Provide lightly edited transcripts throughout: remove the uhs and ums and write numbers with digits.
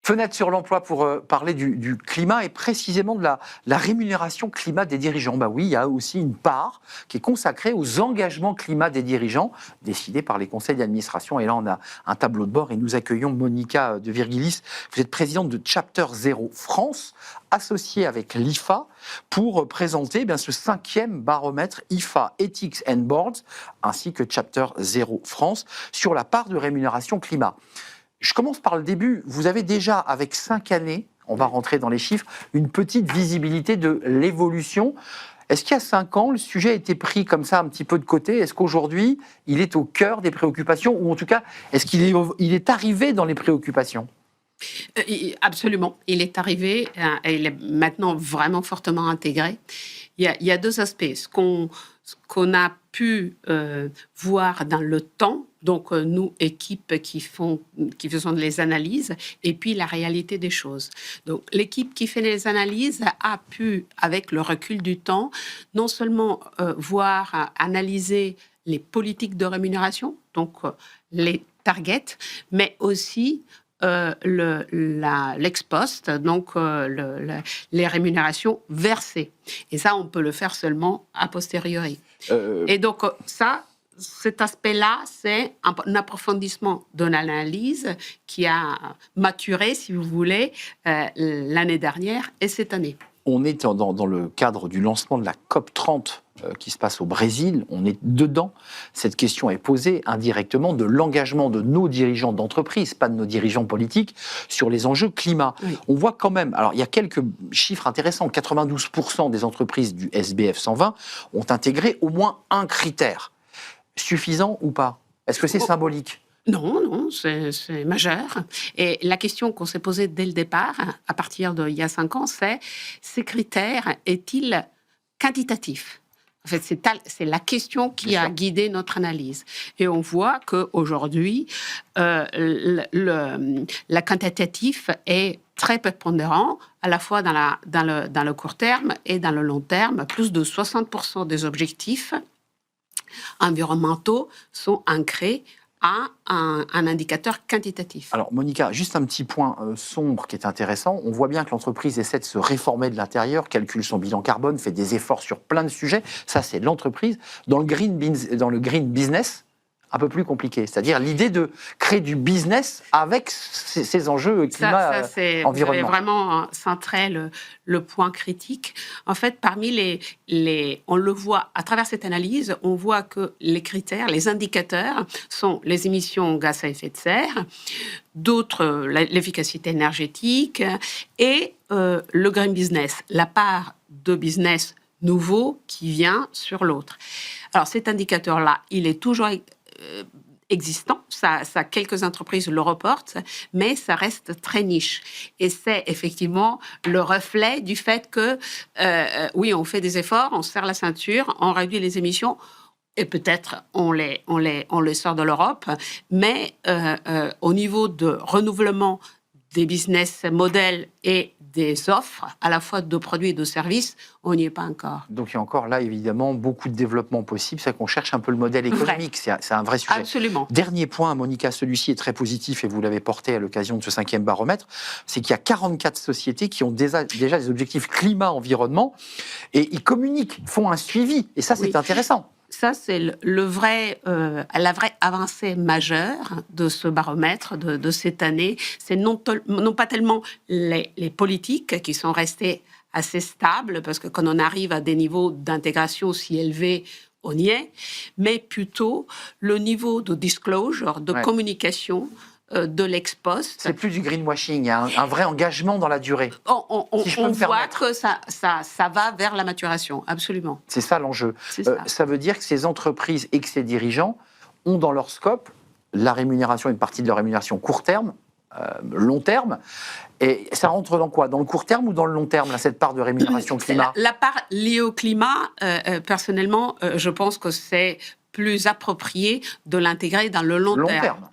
Fenêtre sur l'emploi pour parler du climat et précisément de la rémunération climat des dirigeants. Oui, il y a aussi une part qui est consacrée aux engagements climat des dirigeants, décidés par les conseils d'administration. Et là, on a un tableau de bord et nous accueillons Monica de Virgilis. Vous êtes présidente de Chapter Zero France, associée avec l'IFA, pour présenter ce 5e baromètre IFA Ethics and Boards, ainsi que Chapter Zero France, sur la part de rémunération climat. Je commence par le début. Vous avez déjà, avec 5 années, on va rentrer dans les chiffres, une petite visibilité de l'évolution. Est-ce qu'il y a 5 ans, le sujet a été pris comme ça un petit peu de côté? Est-ce qu'aujourd'hui, il est au cœur des préoccupations? Ou en tout cas, est-ce qu'il est arrivé dans les préoccupations? Absolument. Il est arrivé et il est maintenant vraiment fortement intégré. Il y a 2 aspects. Ce qu'on a pu voir dans le temps, donc nous, équipe qui faisons les analyses, et puis la réalité des choses. Donc l'équipe qui fait les analyses a pu, avec le recul du temps, non seulement analyser les politiques de rémunération, donc les targets, mais aussi l'ex-post, donc les rémunérations versées. Et ça, on peut le faire seulement a posteriori. Et donc, cet aspect-là, c'est un approfondissement de l'analyse qui a maturé, si vous voulez, l'année dernière et cette année. On est dans le cadre du lancement de la COP30 qui se passe au Brésil. On est dedans. Cette question est posée indirectement de l'engagement de nos dirigeants d'entreprise, pas de nos dirigeants politiques, sur les enjeux climat. Oui. On voit quand même, alors il y a quelques chiffres intéressants, 92% des entreprises du SBF 120 ont intégré au moins un critère. Suffisant ou pas? Est-ce que c'est symbolique? Non, c'est majeur. Et la question qu'on s'est posée dès le départ, à partir d'il y a 5 ans, c'est: ces critères est-il quantitatif? En fait, c'est la question qui a guidé notre analyse. Et on voit qu'aujourd'hui, la quantitatif est très prépondérant, à la fois dans le court terme et dans le long terme. Plus de 60% des objectifs environnementaux sont ancrés à un indicateur quantitatif. Alors Monica, juste un petit point sombre qui est intéressant. On voit bien que l'entreprise essaie de se réformer de l'intérieur, calcule son bilan carbone, fait des efforts sur plein de sujets. Ça, c'est l'entreprise. Dans le green business, un peu plus compliqué. C'est-à-dire l'idée de créer du business avec ces enjeux climat, environnement. Vous avez vraiment centré le point critique. En fait, parmi on le voit à travers cette analyse, on voit que les critères, les indicateurs sont les émissions gaz à effet de serre, d'autres, l'efficacité énergétique et le green business, la part de business nouveau qui vient sur l'autre. Alors cet indicateur-là, il est toujours existant, ça, quelques entreprises le reportent, mais ça reste très niche. Et c'est effectivement le reflet du fait que, oui, on fait des efforts, on serre la ceinture, on réduit les émissions, et peut-être on les sort de l'Europe, mais au niveau de renouvellement des business models et des offres, à la fois de produits et de services, on n'y est pas encore. Donc il y a encore là, évidemment, beaucoup de développement possible. C'est qu'on cherche un peu le modèle économique. C'est un vrai sujet. Absolument. Dernier point, Monica, celui-ci est très positif et vous l'avez porté à l'occasion de ce 5e baromètre, c'est qu'il y a 44 sociétés qui ont déjà des objectifs climat-environnement et ils communiquent, font un suivi. Et ça, c'est intéressant. Ça, c'est la vraie avancée majeure de ce baromètre de cette année. C'est non pas tellement les politiques qui sont restées assez stables, parce que quand on arrive à des niveaux d'intégration aussi élevés, on y est, mais plutôt le niveau de disclosure, de communication, de l'ex-post. C'est plus du greenwashing, il y a un vrai engagement dans la durée. On voit que ça va vers la maturation, absolument. C'est ça l'enjeu. Ça veut dire que ces entreprises et que ces dirigeants ont dans leur scope la rémunération, une partie de leur rémunération court terme, long terme. Et ça rentre dans quoi? Dans le court terme ou dans le long terme, là, cette part de rémunération climat? La part liée au climat, personnellement, je pense que c'est plus approprié de l'intégrer dans le long terme.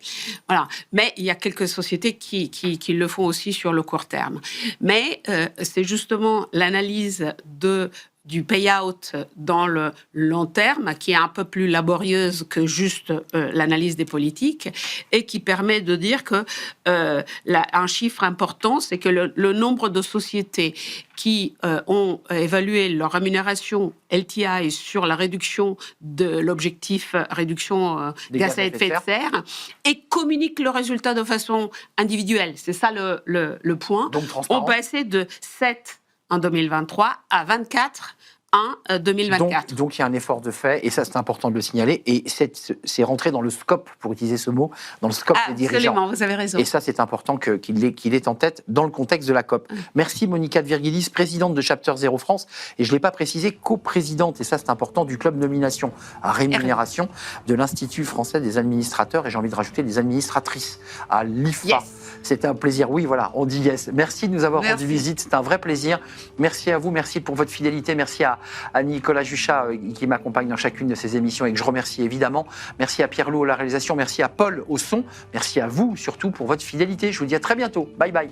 Voilà. Mais il y a quelques sociétés qui le font aussi sur le court terme. Mais c'est justement l'analyse de du payout dans le long terme, qui est un peu plus laborieuse que juste l'analyse des politiques, et qui permet de dire que un chiffre important, c'est que le nombre de sociétés qui ont évalué leur rémunération LTI sur la réduction de l'objectif réduction gaz à effet de serre et communiquent le résultat de façon individuelle. C'est ça le point. Donc, on passait de 7 en 2023 à 24 en 2024. Donc, il y a un effort de fait, et ça, c'est important de le signaler, et c'est rentré dans le scope, pour utiliser ce mot, dans le scope des dirigeants. Absolument, vous avez raison. Et ça, c'est important qu'il est en tête dans le contexte de la COP. Merci Monica de Virgilis, présidente de Chapter Zero France, et je ne l'ai pas précisé, coprésidente, et ça, c'est important, du club nomination à rémunération de l'Institut français des administrateurs, et j'ai envie de rajouter des administratrices à l'IFA. Yes. C'était un plaisir. Oui, voilà, on dit yes. Merci de nous avoir rendu visite. C'est un vrai plaisir. Merci à vous. Merci pour votre fidélité. Merci à Nicolas Juchat qui m'accompagne dans chacune de ces émissions et que je remercie évidemment. Merci à Pierre Lou à la réalisation. Merci à Paul au son. Merci à vous surtout pour votre fidélité. Je vous dis à très bientôt. Bye bye.